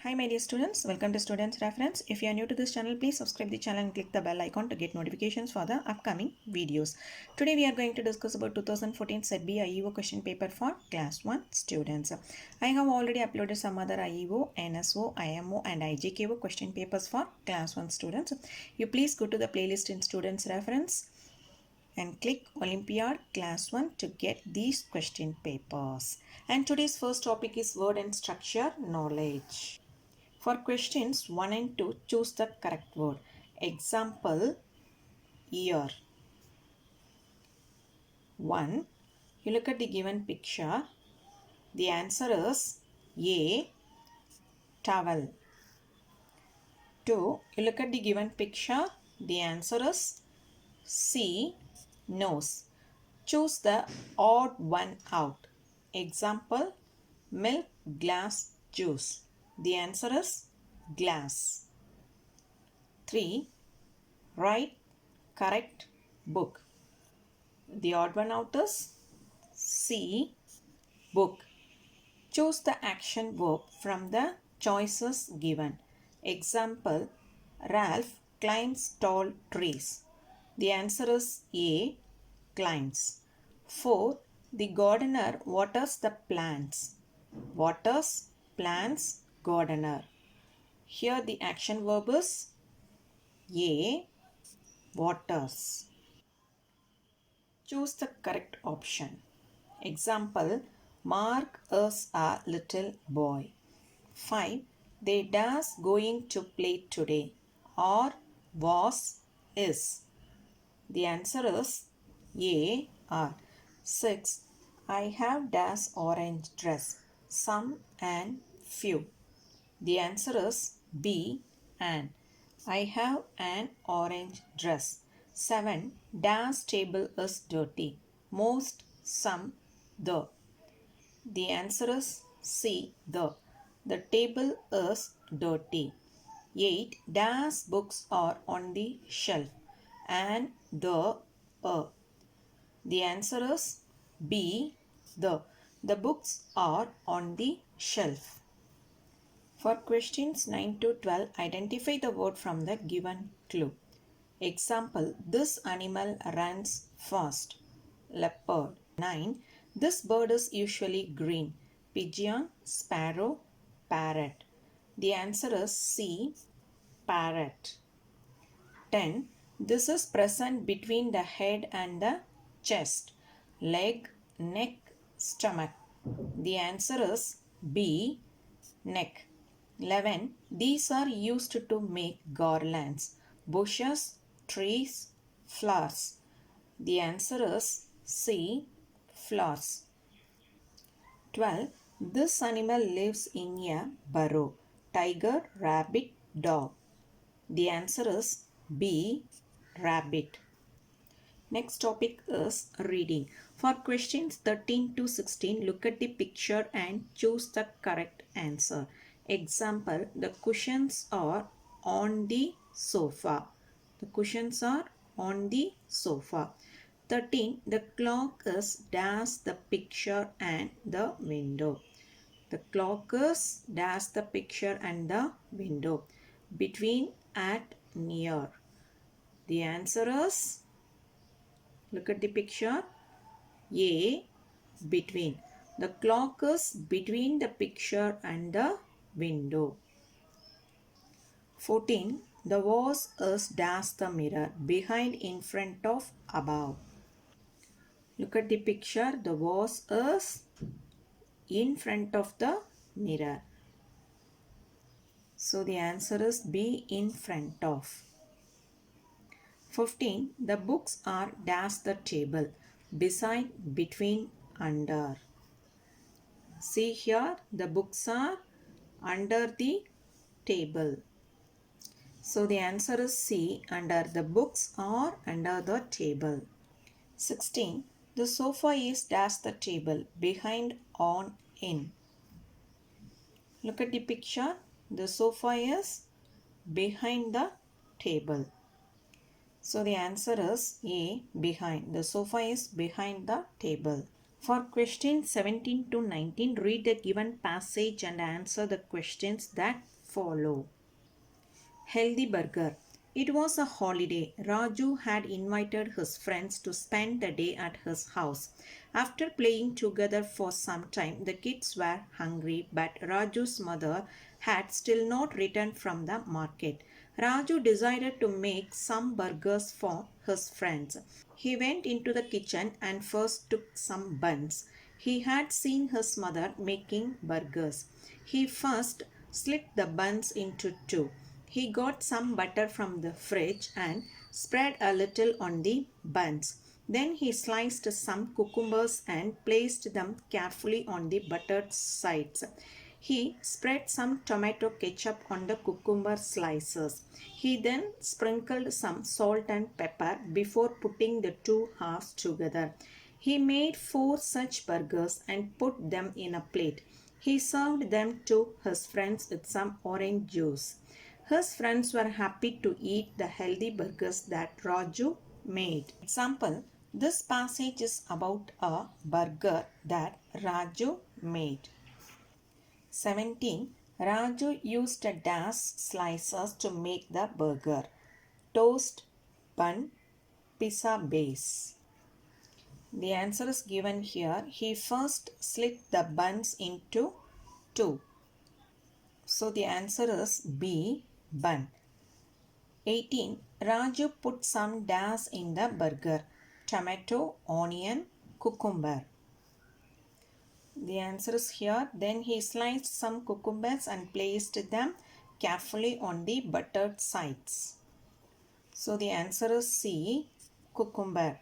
Hi my dear students, welcome to Students Reference. If you are new to this channel, please subscribe the channel and click the bell icon to get notifications for the upcoming videos. Today we are going to discuss about 2014 SETB IEO question paper for class 1 students. I have already uploaded some other IEO, NSO, IMO and IJKO question papers for class 1 students. You please go to the playlist in Students Reference and click Olympiad class 1 to get these question papers. And today's first topic is word and structure knowledge. For questions 1 and 2, choose the correct word. Example, year. 1. You look at the given picture. The answer is A, towel. 2. You look at the given picture. The answer is C, nose. Choose the odd one out. Example, milk, glass, juice. The answer is glass. 3. Write correct book. The odd one out is C, book. Choose the action verb from the choices given. Example, Ralph climbs tall trees. The answer is A, climbs. 4. The gardener waters the plants. Waters, plants, gardener. Here the action verb is A, waters. Choose the correct option. Example, Mark is a little boy. 5. They dash going to play today. Or was, is. The answer is A, are. 6. I have dash orange dress. Some and few. The answer is B, an. I have an orange dress. 7. Dash table is dirty. Most, some, the. The answer is C, the. The table is dirty. 8. Dash books are on the shelf. And the, a. The answer is B, the. The books are on the shelf. For questions 9 to 12, identify the word from the given clue. Example, this animal runs fast. Leopard. 9. This bird is usually green. Pigeon, sparrow, parrot. The answer is C, parrot. 10. This is present between the head and the chest. Leg, neck, stomach. The answer is B, neck. 11. These are used to make garlands, bushes, trees, flowers. The answer is C, flowers. 12. This animal lives in a burrow. Tiger, rabbit, dog. The answer is B, rabbit. Next topic is reading. For questions 13 to 16, look at the picture and choose the correct answer. Example, the cushions are on the sofa. The cushions are on the sofa. 13. The clock is dash the picture and the window. The clock is dash the picture and the window. Between, at, near. The answer is, look at the picture, A, between. The clock is between the picture and the window. 14. The vase is dash the mirror. Behind, in front of, above. Look at the picture. The vase is in front of the mirror. So the answer is B, in front of. 15. The books are dash the table. Beside, between, under. See here, the books are under the table. So the answer is C, under. The books are under the table. 16. The sofa is dash the table. Behind, on, in. Look at the picture. The sofa is behind the table. So the answer is A, behind. The sofa is behind the table. For questions 17 to 19, read the given passage and answer the questions that follow. Healthy burger. It was a holiday. Raju had invited his friends to spend the day at his house. After playing together for some time, the kids were hungry, but Raju's mother had still not returned from the market. Raju decided to make some burgers for his friends. He went into the kitchen and first took some buns. He had seen his mother making burgers. He first slit the buns into two. He got some butter from the fridge and spread a little on the buns. Then he sliced some cucumbers and placed them carefully on the buttered sides. He spread some tomato ketchup on the cucumber slices. He then sprinkled some salt and pepper before putting the two halves together. He made 4 such burgers and put them in a plate. He served them to his friends with some orange juice. His friends were happy to eat the healthy burgers that Raju made. Example, this passage is about a burger that Raju made. 17. Raju used a dash slices to make the burger. Toast, bun, pizza base. The answer is given here. He first slit the buns into two. So the answer is B, bun. 18. Raju put some dash in the burger. Tomato, onion, cucumber. The answer is here. Then he sliced some cucumbers and placed them carefully on the buttered sides. So the answer is C, cucumber.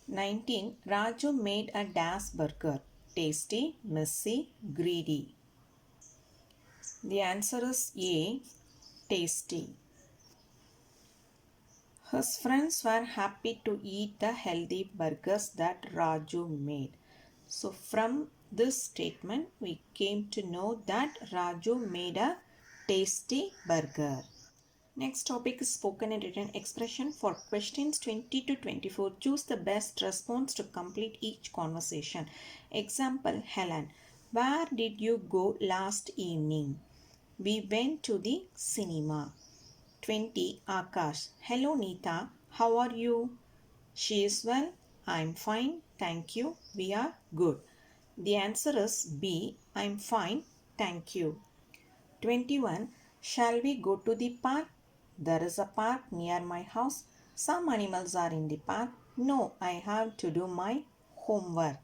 19. Raju made a dash burger. Tasty, messy, greedy. The answer is A, tasty. His friends were happy to eat the healthy burgers that Raju made. So from this statement, we came to know that Raju made a tasty burger. Next topic is spoken and written expression. For questions 20 to 24, choose the best response to complete each conversation. Example, Helen, where did you go last evening? We went to the cinema. 20. Akash, hello Neeta, how are you? She is well. I'm fine. Thank you. We are good. The answer is B. I'm fine. Thank you. 21. Shall we go to the park? There is a park near my house. Some animals are in the park. No, I have to do my homework.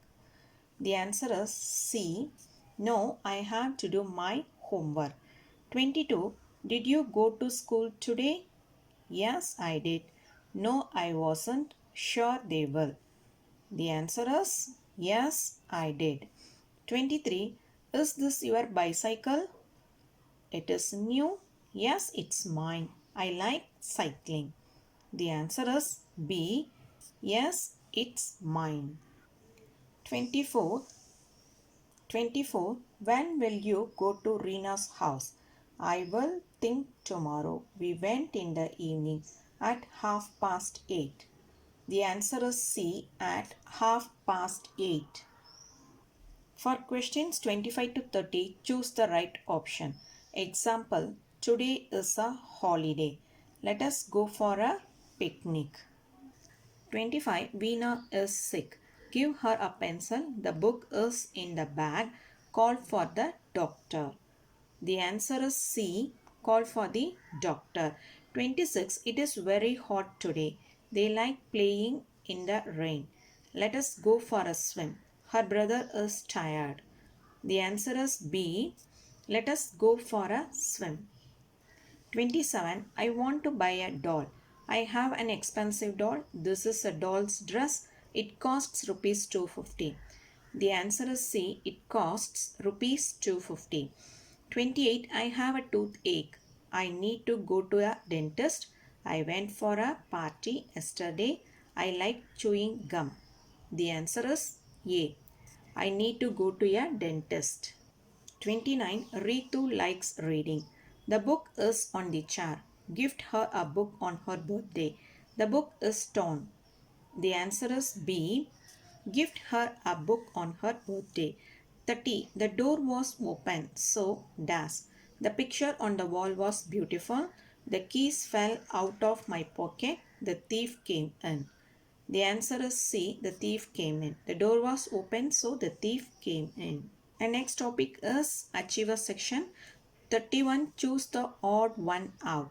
The answer is C. No, I have to do my homework. 22. Did you go to school today? Yes, I did. No, I wasn't. Sure, they will. The answer is yes, I did. 23. Is this your bicycle? It is new. Yes, it's mine. I like cycling. The answer is B. Yes, it's mine. 24. 24. When will you go to Rena's house? I will think tomorrow. We went in the evening at 8:30. The answer is C, at 8:30. For questions 25 to 30, choose the right option. Example, today is a holiday. Let us go for a picnic. 25. Veena is sick. Give her a pencil. The book is in the bag. Call for the doctor. The answer is C. Call for the doctor. 26. It is very hot today. They like playing in the rain. Let us go for a swim. Her brother is tired. The answer is B. Let us go for a swim. 27. I want to buy a doll. I have an expensive doll. This is a doll's dress. It costs rupees 250. The answer is C. It costs rupees 250. 28. I have a toothache. I need to go to a dentist. I went for a party yesterday. I like chewing gum. The answer is A. I need to go to a dentist. 29. Ritu likes reading. The book is on the chair. Gift her a book on her birthday. The book is torn. The answer is B. gift her a book on her birthday. 30. The door was open, so dash. The picture on the wall was beautiful. The keys fell out of my pocket. The thief came in. The answer is C. The thief came in. The door was open, so the thief came in. And next topic is Achiever section. 31. Choose the odd one out.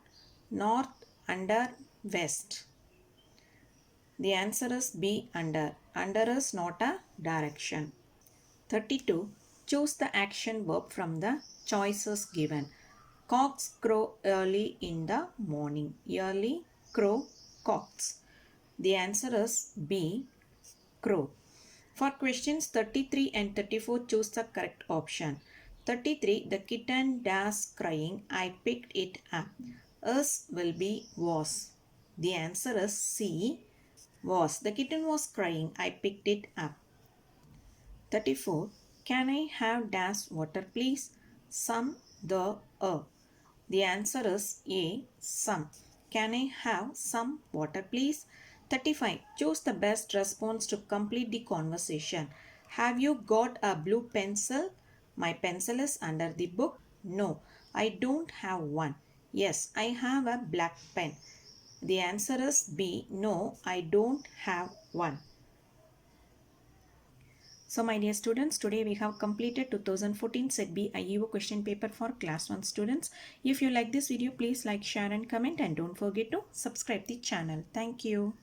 North, under, west. The answer is B. Under. Under is not a direction. 32. Choose the action verb from the choices given. Cocks crow early in the morning. Early, crow, cocks. The answer is B. Crow. For questions 33 and 34, choose the correct option. 33. The kitten dash crying. I picked it up. Is will be was. The answer is C. Was. The kitten was crying. I picked it up. 34. Can I have dash water please? Some, the, a. The answer is A. Some. Can I have some water please? 35. Choose the best response to complete the conversation. Have you got a blue pencil? My pencil is under the book. No, I don't have one. Yes, I have a black pen. The answer is B. No, I don't have one. So my dear students, today we have completed 2014 Set B IEO question paper for class 1 students. If you like this video, please like, share and comment, and don't forget to subscribe the channel. Thank you.